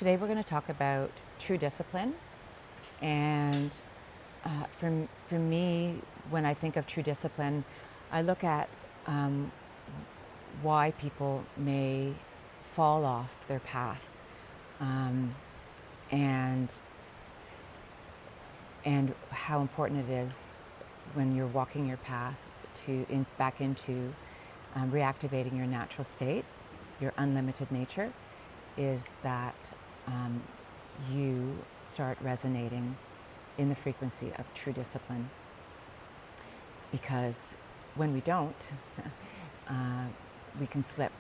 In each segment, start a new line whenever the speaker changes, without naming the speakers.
Today we're going to talk about true discipline. And for me, when I think of true discipline, I look at um, why people may fall off their path, um, and how important it is when you're walking your path back into reactivating your natural state, your unlimited nature, is that um, you start resonating in the frequency of true discipline. Because when we don't, uh, we can slip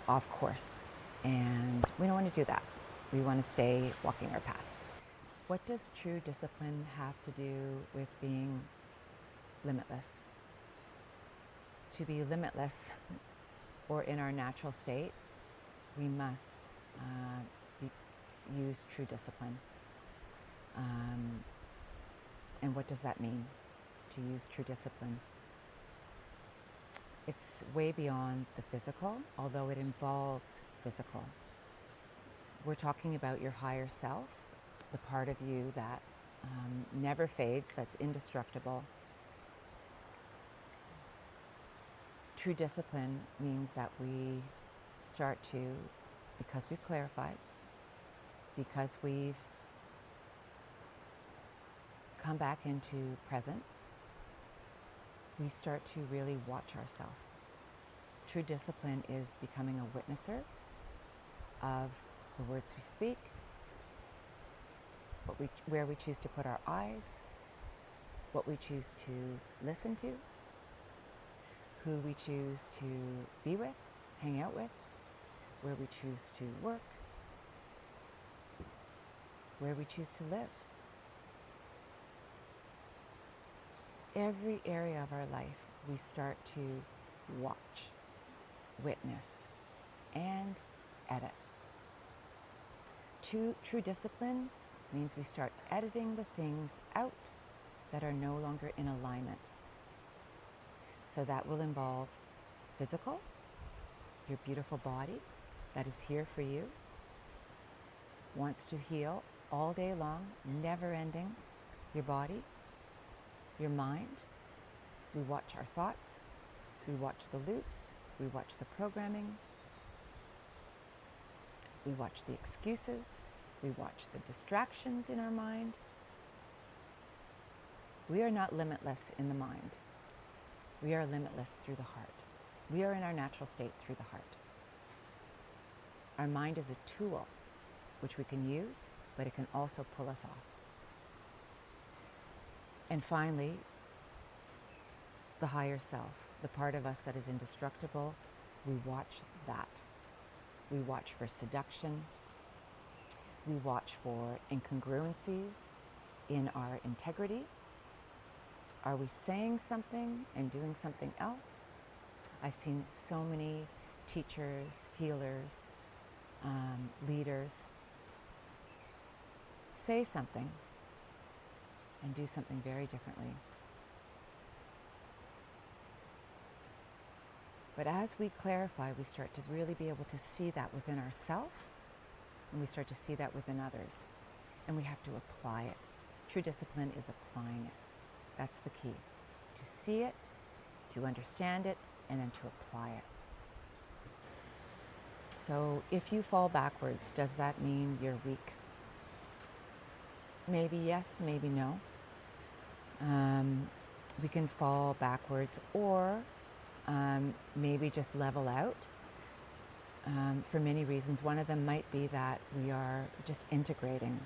off course, and we don't want to do that. We want to stay walking our path. What does true discipline have to do with being limitless? To be limitless, or in our natural state, we must use true discipline. And what does that mean, to use true discipline? It's way beyond the physical, although it involves physical. We're talking about your higher self, the part of you that never fades, that's indestructible. True discipline means that we start to, because we've clarified, because we've come back into presence, we start to really watch ourselves. True discipline is becoming a witnesser of the words we speak, where we choose to put our eyes, what we choose to listen to, who we choose to be with, hang out with, where we choose to work, where we choose to live. Every area of our life, we start to watch, witness, and edit. True discipline means we start editing the things out that are no longer in alignment. So that will involve physical, your beautiful body that is here for you, wants to heal all day long, never ending. Your body, your mind. We watch our thoughts, we watch the loops, we watch the programming, we watch the excuses, we watch the distractions in our mind. We are not limitless in the mind. We are limitless through the heart. We are in our natural state through the heart. Our mind is a tool which we can use, but it can also pull us off. And finally, the higher self, the part of us that is indestructible, we watch that. We watch for seduction. We watch for incongruencies in our integrity. Are we saying something and doing something else? I've seen so many teachers, healers, leaders say something and do something very differently. But as we clarify, we start to really be able to see that within ourselves, and we start to see that within others. And we have to apply it. True discipline is applying it. That's the key. To see it, to understand it, and then to apply it. So if you fall backwards, does that mean you're weak? Maybe yes, maybe no. We can fall backwards, or maybe just level out for many reasons. One of them might be that we are just integrating.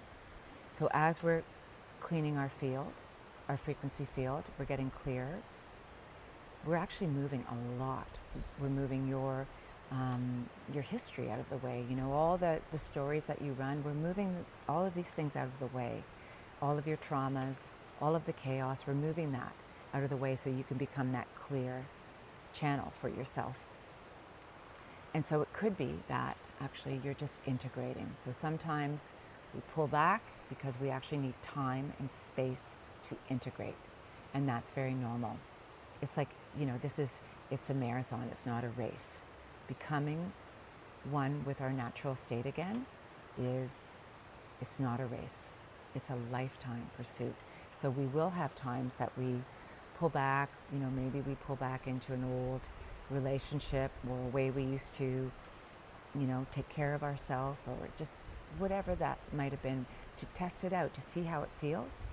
So as we're cleaning our field, our frequency field, we're getting clearer. We're actually moving a lot. We're moving your history out of the way. You know, all the stories that you run, we're moving all of these things out of the way. All of your traumas, all of the chaos, we're moving that out of the way so you can become that clear channel for yourself. And so it could be that actually you're just integrating. So sometimes we pull back because we actually need time and space to integrate. And that's very normal. It's like, you know, it's a marathon, it's not a race. Becoming one with our natural state again is It's not a race. It's a lifetime pursuit. So we will have times that we pull back, maybe we pull back into an old relationship or a way we used to, take care of ourselves, or just whatever that might have been, to test it out, to see how it feels.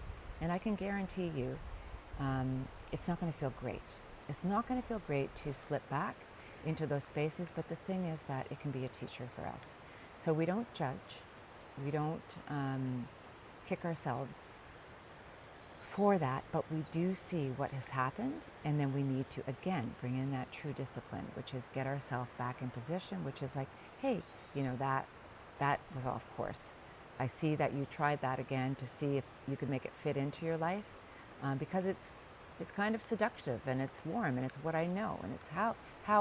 And I can guarantee you, it's not going to feel great. It's not going to feel great to slip back into those spaces, but the thing is that it can be a teacher for us. So we don't judge, we don't kick ourselves for that, but we do see what has happened, and then we need to again bring in that true discipline, which is get ourselves back in position, which is like, hey, that was off course. I see that you tried that again to see if you could make it fit into your life, because it's kind of seductive, and it's warm, and it's what I know, and it's how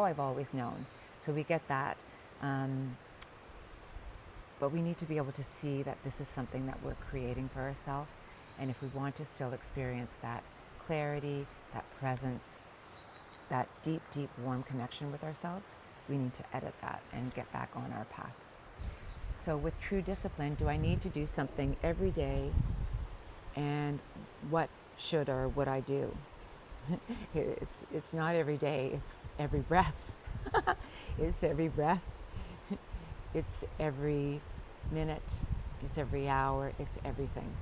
I've always known. So we get that, but we need to be able to see that this is something that we're creating for ourselves. And if we want to still experience that clarity, that presence, that deep, deep, warm connection with ourselves, we need to edit that and get back on our path. So with true discipline, do I need to do something every day? And what should or would I do? It's not every day, it's every breath. It's every breath. It's every minute. It's every hour. It's everything.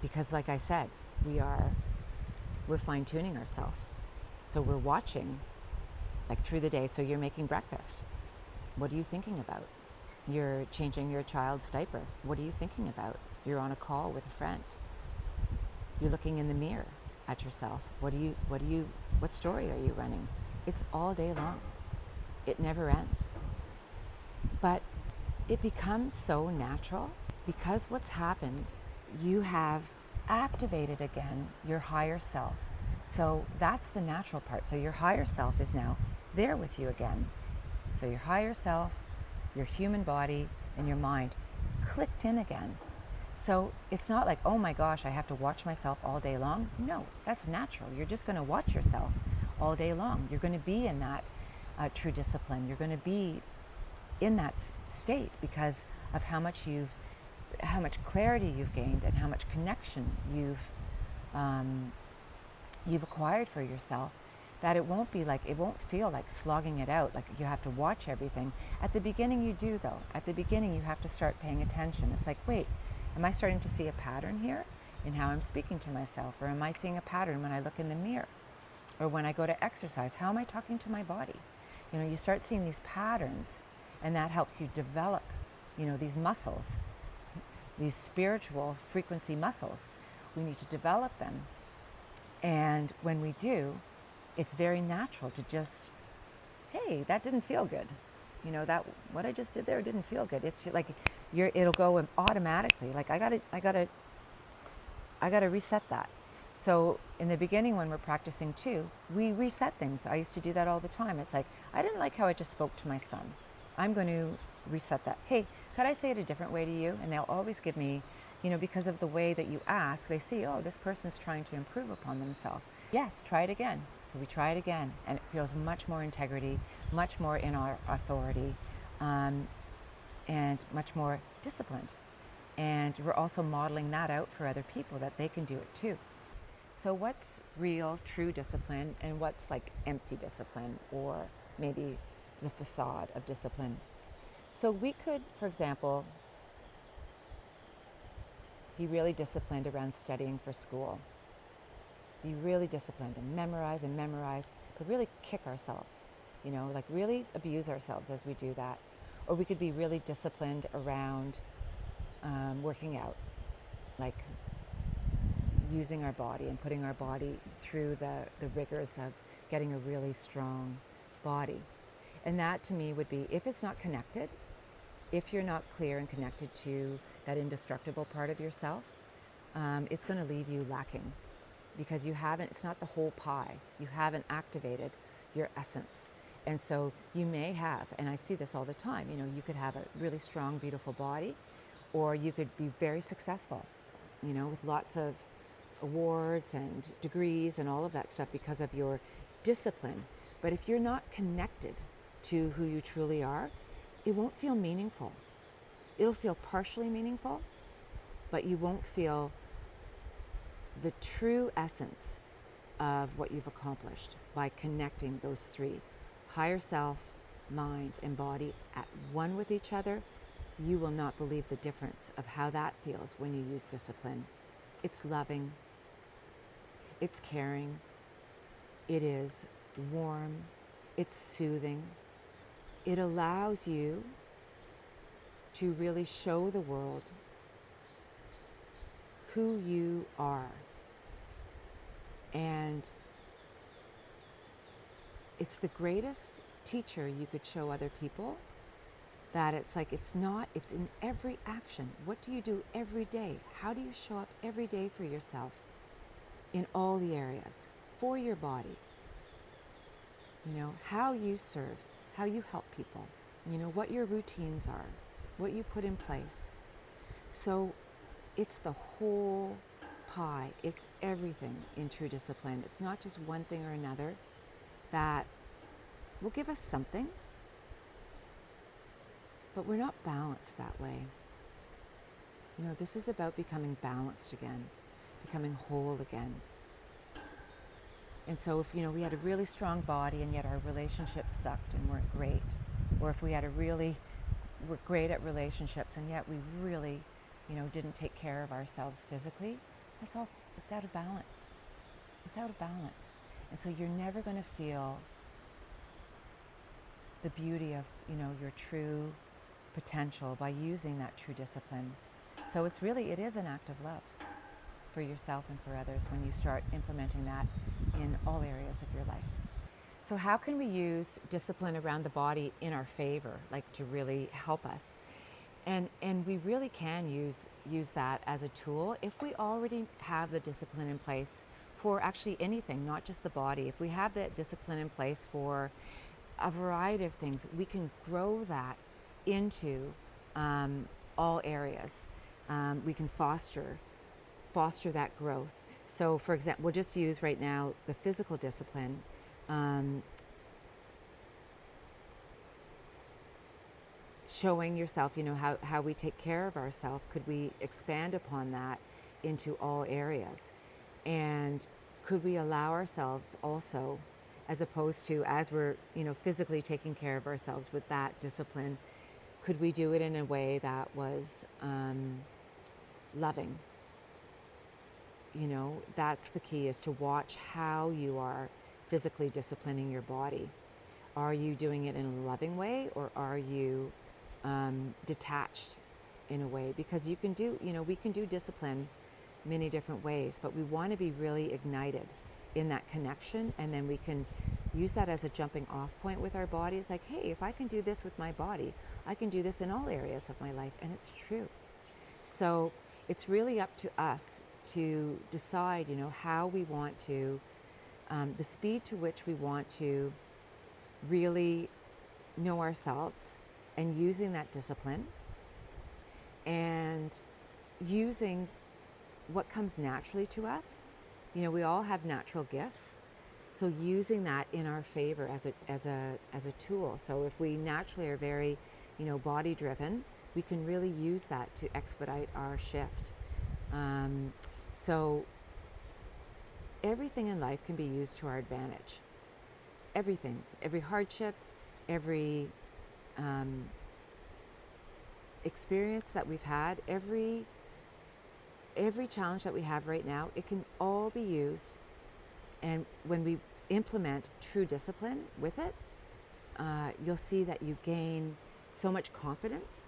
Because like I said, we're fine-tuning ourselves. So we're watching, like through the day. So you're making breakfast. What are you thinking about? You're changing your child's diaper. What are you thinking about? You're on a call with a friend. You're looking in the mirror at yourself. What story are you running? It's all day long. It never ends. But it becomes so natural because what's happened, you have activated again your higher self. So that's the natural part. So your higher self is now there with you again. So your higher self, your human body, and your mind clicked in again. So it's not like, oh my gosh, I have to watch myself all day long. No, that's natural. You're just going to watch yourself all day long. You're going to be in that true discipline. You're going to be in that state because of how much clarity you've gained and how much connection you've acquired for yourself, that it won't feel like slogging it out, like you have to watch everything. At the beginning you do though. At the beginning you have to start paying attention. It's like, wait, am I starting to see a pattern here in how I'm speaking to myself? Or am I seeing a pattern when I look in the mirror? Or when I go to exercise, how am I talking to my body? You start seeing these patterns, and that helps you develop, these muscles, these spiritual frequency muscles. We need to develop them. And when we do, it's very natural to just, hey, that didn't feel good. That what I just did there didn't feel good. It's like it'll go automatically. Like I gotta reset that. So in the beginning, when we're practicing too, we reset things. I used to do that all the time. It's like, I didn't like how I just spoke to my son. I'm going to reset that. Hey, could I say it a different way to you? And they'll always give me, because of the way that you ask, they see, oh, this person's trying to improve upon themselves. Yes, try it again. So we try it again, and it feels much more integrity, much more in our authority, and much more disciplined. And we're also modeling that out for other people, that they can do it too. So what's real, true discipline, and what's like empty discipline, or maybe the facade of discipline? So we could, for example, be really disciplined around studying for school. Be really disciplined and memorize, but really kick ourselves, like really abuse ourselves as we do that. Or we could be really disciplined around working out, like using our body and putting our body through the rigors of getting a really strong body. And that to me would be, if it's not connected, if you're not clear and connected to that indestructible part of yourself, it's going to leave you lacking, because it's not the whole pie. You haven't activated your essence. And so you may have, and I see this all the time, you could have a really strong, beautiful body, or you could be very successful, with lots of awards and degrees and all of that stuff because of your discipline. But if you're not connected to who you truly are, it won't feel meaningful. It'll feel partially meaningful, but you won't feel the true essence of what you've accomplished by connecting those three: higher self, mind, and body at one with each other. You will not believe the difference of how that feels when you use discipline. It's loving, it's caring, it is warm, it's soothing. It allows you to really show the world who you are. And it's the greatest teacher you could show other people, that it's like, it's in every action. What do you do every day? How do you show up every day for yourself in all the areas, for your body? You know, how you serve, how you help people, you know, what your routines are, what you put in place. So it's the whole pie. It's everything in true discipline. It's not just one thing or another that will give us something, but we're not balanced that way. You know, this is about becoming balanced again, becoming whole again. And so if, you know, we had a really strong body and yet our relationships sucked and weren't great, or if we were great at relationships and yet we really, you know, didn't take care of ourselves physically, it's out of balance. It's out of balance. And so you're never going to feel the beauty of, you know, your true potential by using that true discipline. So it is an act of love for yourself and for others when you start implementing that in all areas of your life. So how can we use discipline around the body in our favor, like to really help us? And we really can use that as a tool if we already have the discipline in place for actually anything, not just the body. If we have that discipline in place for a variety of things, we can grow that into all areas. We can foster that growth. So for example, we'll just use right now the physical discipline. Showing yourself, you know, how we take care of ourselves. Could we expand upon that into all areas? And could we allow ourselves also, as opposed to as we're, you know, physically taking care of ourselves with that discipline, could we do it in a way that was loving? You know, that's the key, is to watch how you are physically disciplining your body. Are you doing it in a loving way, or are you detached in a way? Because you can do, you know, we can do discipline many different ways, but we want to be really ignited in that connection, and then we can use that as a jumping off point with our body. It's like, hey, if I can do this with my body, I can do this in all areas of my life, and it's true. So it's really up to us to decide, you know, how we want to, the speed to which we want to really know ourselves, and using that discipline and using what comes naturally to us. You know, we all have natural gifts, so using that in our favor as a tool. So if we naturally are very, you know, body driven, we can really use that to expedite our shift. So everything in life can be used to our advantage. Everything, every hardship, every experience that we've had, every challenge that we have right now, it can all be used. And when we implement true discipline with it, you'll see that you gain so much confidence,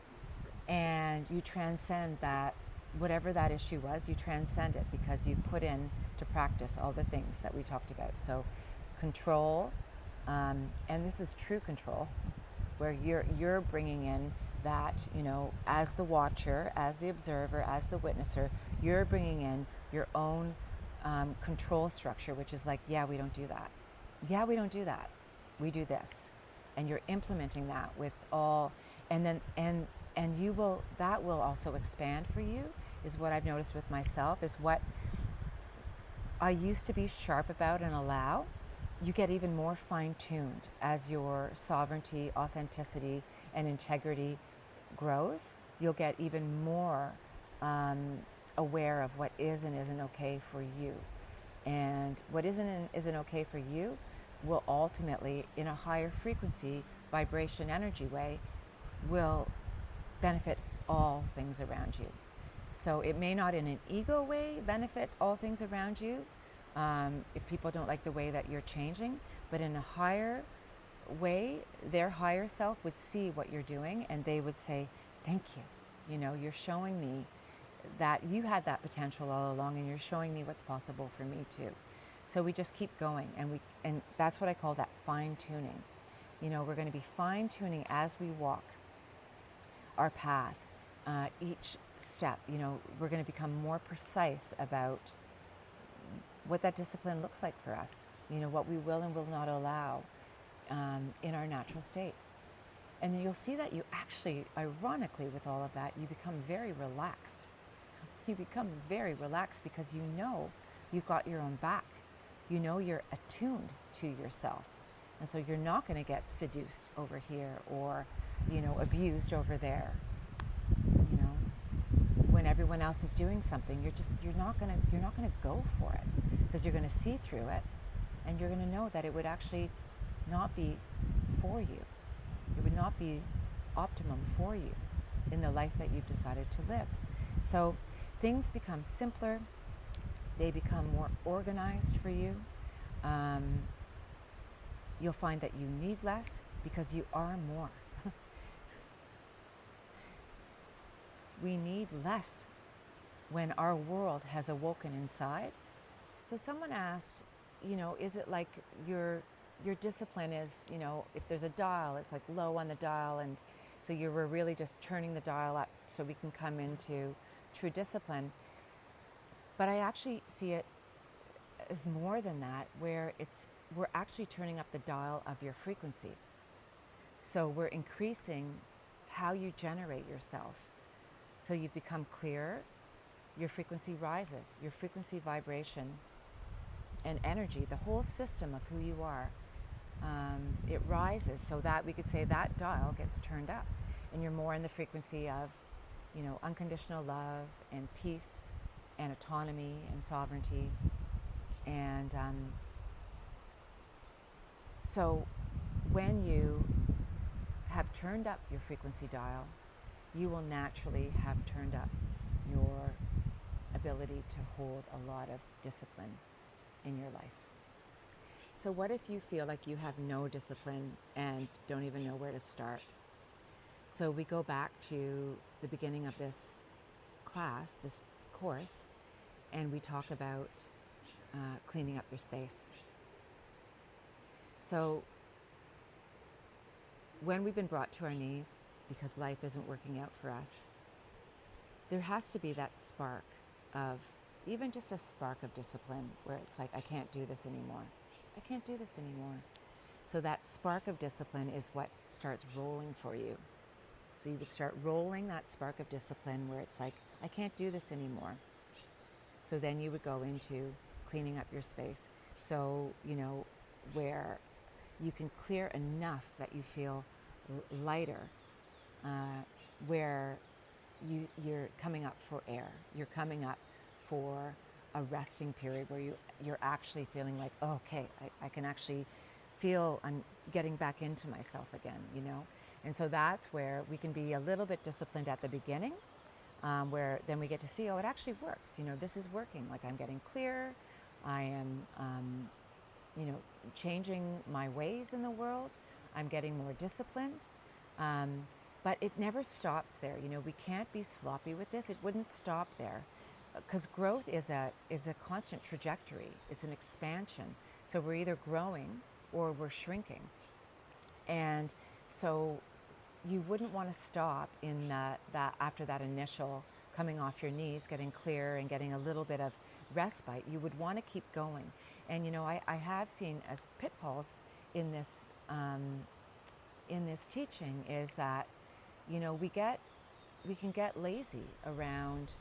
and you transcend that, whatever that issue was, you transcend it because you've put in to practice all the things that we talked about. So control, and this is true control, where you're bringing in that, you know, as the watcher, as the observer, as the witnesser, you're bringing in your own control structure, which is like, yeah, we don't do that. Yeah, we don't do that. We do this. And you're implementing that with all, and then, and that will also expand for you, is what I've noticed with myself, is what I used to be sharp about and allow. You get even more fine-tuned as your sovereignty, authenticity, and integrity grows. you'll get even more aware of what is and isn't okay for you. And what isn't and isn't okay for you will ultimately, in a higher frequency, vibration, energy way, will benefit all things around you. So it may not in an ego way benefit all things around you, if people don't like the way that you're changing, but in a higher way, their higher self would see what you're doing and they would say, thank you. You know, you're showing me that you had that potential all along, and you're showing me what's possible for me too. So we just keep going, and that's what I call that fine tuning. You know, we're going to be fine tuning as we walk our path, each step. You know, we're going to become more precise about what that discipline looks like for us. You know, what we will and will not allow in our natural state. And then you'll see that you actually, ironically, with all of that, you become very relaxed. You become very relaxed because you know you've got your own back. You know you're attuned to yourself. And so you're not going to get seduced over here or, you know, abused over there. You know, when everyone else is doing something, you're not going to go for it, because you're going to see through it, and you're going to know that it would actually not be for you. It would not be optimum for you in the life that you've decided to live. So things become simpler. They become more organized for you. You'll find that you need less because you are more. We need less when our world has awoken inside. So someone asked, you know, is it like your discipline is, you know, if there's a dial, it's like low on the dial, and so you were really just turning the dial up so we can come into true discipline. But I actually see it as more than that, where we're actually turning up the dial of your frequency. So we're increasing how you generate yourself. So you've become clearer, your frequency rises, your frequency, vibration, and energy, the whole system of who you are, it rises, so that we could say that dial gets turned up, and you're more in the frequency of, you know, unconditional love and peace and autonomy and sovereignty. And so when you have turned up your frequency dial, you will naturally have turned up your ability to hold a lot of discipline in your life. So what if you feel like you have no discipline and don't even know where to start? So we go back to the beginning of this class, this course, and we talk about cleaning up your space. So when we've been brought to our knees because life isn't working out for us, there has to be that spark of, even just a spark of discipline, where it's like, I can't do this anymore. I can't do this anymore. So that spark of discipline is what starts rolling for you. So you would start rolling that spark of discipline where it's like, I can't do this anymore. So then you would go into cleaning up your space. So, you know, where you can clear enough that you feel lighter, where you're coming up for air. You're coming up for a resting period where you're actually feeling like, oh, okay, I can actually feel I'm getting back into myself again, you know? And so that's where we can be a little bit disciplined at the beginning, where then we get to see, oh, it actually works. You know, this is working. Like, I'm getting clearer. I am, you know, changing my ways in the world. I'm getting more disciplined. But it never stops there. You know, we can't be sloppy with this. It wouldn't stop there, because growth is a constant trajectory. It's an expansion. So we're either growing or we're shrinking. And so you wouldn't want to stop in that after that initial coming off your knees, getting clear and getting a little bit of respite. You would want to keep going. And you know, I have seen as pitfalls in this teaching is that, you know, we can get lazy around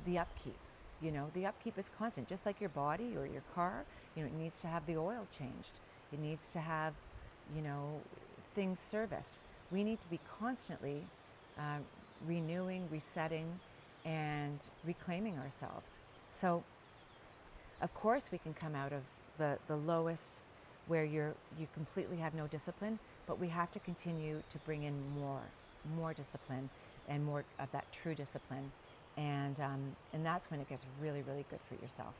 the upkeep. You know, the upkeep is constant, just like your body or your car. You know, it needs to have the oil changed. It needs to have, you know, things serviced. We need to be constantly renewing, resetting, and reclaiming ourselves. So, of course, we can come out of the lowest where you completely have no discipline, but we have to continue to bring in more discipline and more of that true discipline. And that's when it gets really, really good for yourself.